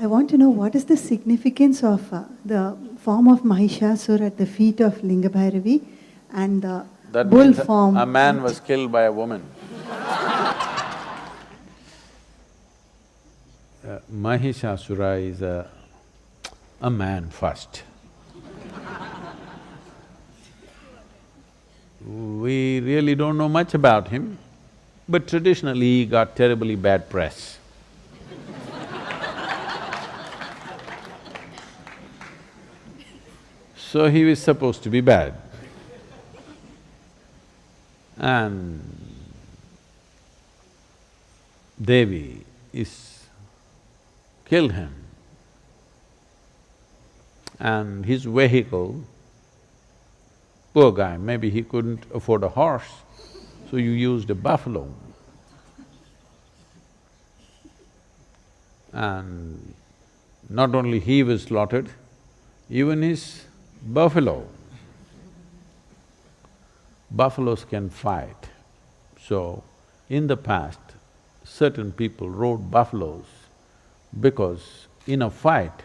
want to know what is the significance of the form of Mahishasura at the feet of Linga Bhairavi and the That bull means form. a man was killed by a woman. Mahishasura is a man first. We really don't know much about him, but traditionally he got terribly bad press. So he was supposed to be bad. And Devi killed him. And his vehicle, poor guy, maybe he couldn't afford a horse, so you used a buffalo. And not only he was slaughtered, even his buffalo. Buffaloes can fight. So, in the past, certain people rode buffaloes because in a fight,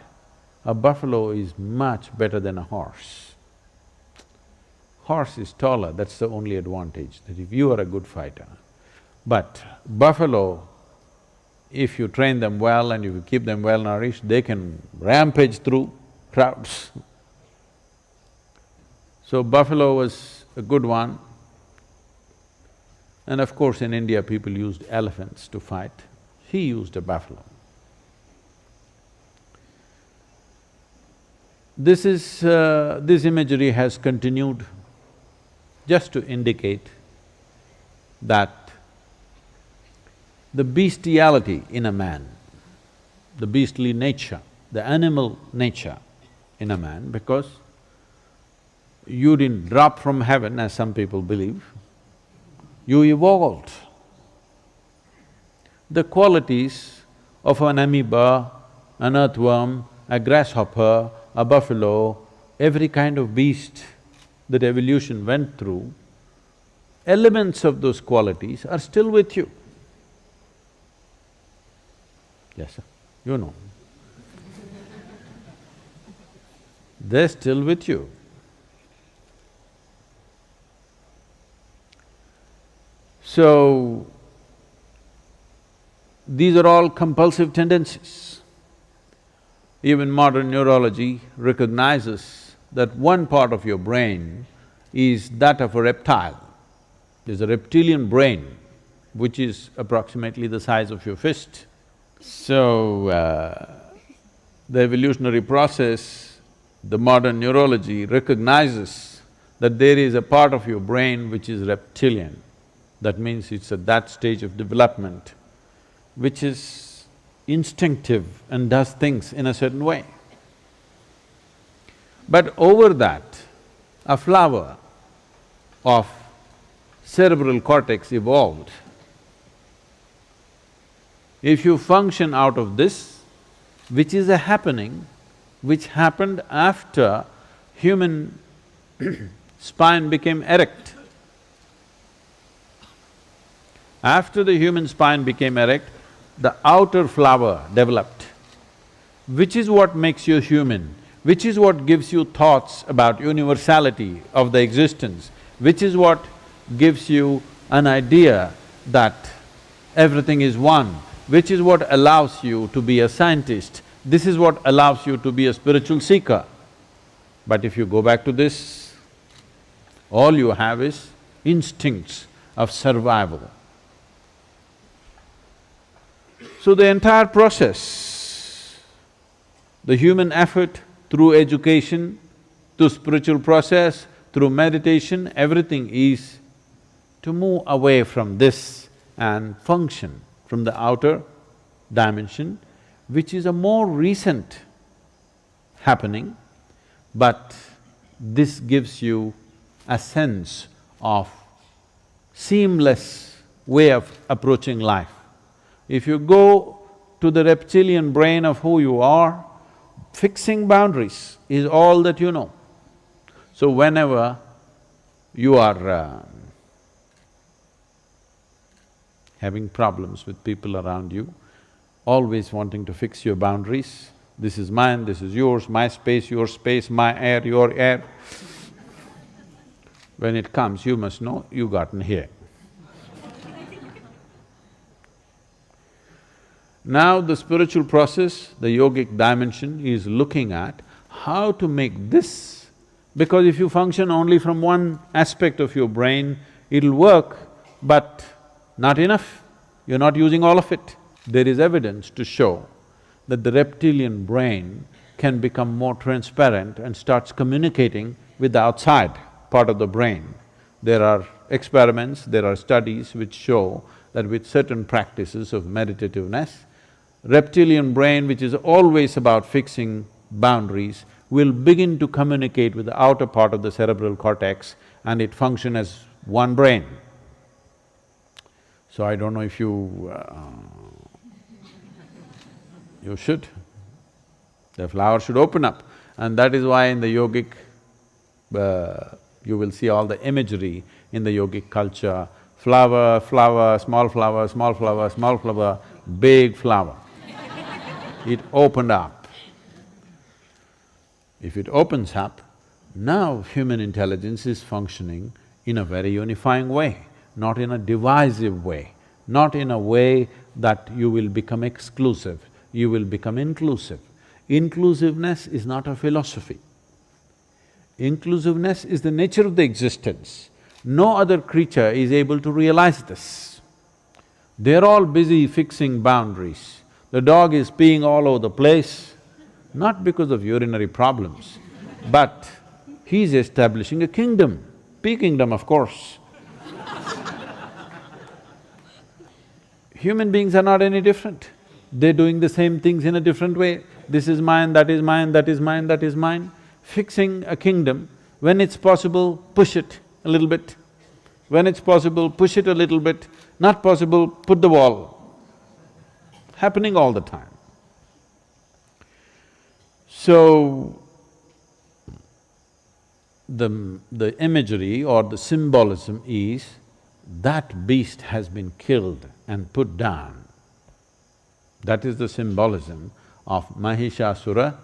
a buffalo is much better than a horse. Horse is taller, that's the only advantage, that if you are a good fighter. But buffalo, if you train them well and if you keep them well nourished, they can rampage through crowds. So buffalo was a good one. And of course in India people used elephants to fight. He used a buffalo. This imagery has continued just to indicate that the bestiality in a man, the beastly nature, the animal nature in a man, because you didn't drop from heaven as some people believe, you evolved. The qualities of an amoeba, an earthworm, a grasshopper, a buffalo, every kind of beast that evolution went through, elements of those qualities are still with you. Yes, sir, you know. They're still with you. So, these are all compulsive tendencies. Even modern neurology recognizes that one part of your brain is that of a reptile. There's a reptilian brain which is approximately the size of your fist. So, the evolutionary process, the modern neurology recognizes that there is a part of your brain which is reptilian. That means it's at that stage of development which is instinctive and does things in a certain way. But over that, a flower of cerebral cortex evolved. If you function out of this, which is a happening, which happened after human spine became erect. After the human spine became erect, the outer flower developed, which is what makes you human, which is what gives you thoughts about universality of the existence, which is what gives you an idea that everything is one, which is what allows you to be a scientist, this is what allows you to be a spiritual seeker. But if you go back to this, all you have is instincts of survival. So the entire process, the human effort through education, through spiritual process, through meditation, everything is to move away from this and function from the outer dimension, which is a more recent happening, but this gives you a sense of seamless way of approaching life. If you go to the reptilian brain of who you are, fixing boundaries is all that you know. So whenever you are having problems with people around you, always wanting to fix your boundaries, This is mine, this is yours, my space, my air, your air. When it comes, you must know you gotten here. Now the spiritual process, the yogic dimension is looking at how to make this, because if you function only from one aspect of your brain, it'll work, but not enough, you're not using all of it. There is evidence to show that the reptilian brain can become more transparent and starts communicating with the outside part of the brain. There are experiments, there are studies which show that with certain practices of meditativeness, reptilian brain, which is always about fixing boundaries, will begin to communicate with the outer part of the cerebral cortex and it function as one brain. So I don't know if you should. The flower should open up, and that is why in the yogic, you will see all the imagery in the yogic culture, flower, flower, small flower, small flower, small flower, big flower. It opened up. If it opens up, now human intelligence is functioning in a very unifying way, not in a divisive way, not in a way that you will become exclusive, you will become inclusive. Inclusiveness is not a philosophy. Inclusiveness is the nature of the existence. No other creature is able to realize this. They're all busy fixing boundaries. The dog is peeing all over the place, not because of urinary problems, but he's establishing a kingdom, pea kingdom, of course. Human beings are not any different. They're doing the same things in a different way. This is mine, that is mine, that is mine, that is mine. Fixing a kingdom, when it's possible, push it a little bit. When it's possible, push it a little bit. Not possible, put the wall. Happening all the time. So, the imagery or the symbolism is that beast has been killed and put down. That is the symbolism of Mahishasura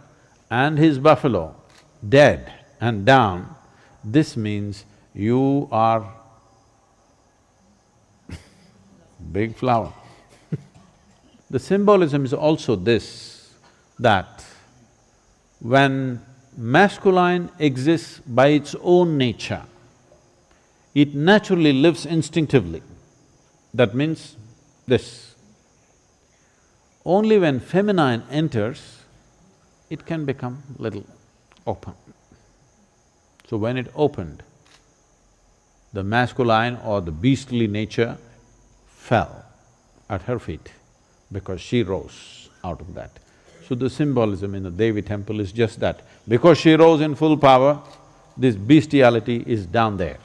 and his buffalo, dead and down. This means you are big flower. The symbolism is also this, that when masculine exists by its own nature, it naturally lives instinctively. That means this. Only when feminine enters, it can become little open. So when it opened, the masculine or the beastly nature fell at her feet because she rose out of that. So the symbolism in the Devi temple is just that. Because she rose in full power, this bestiality is down there.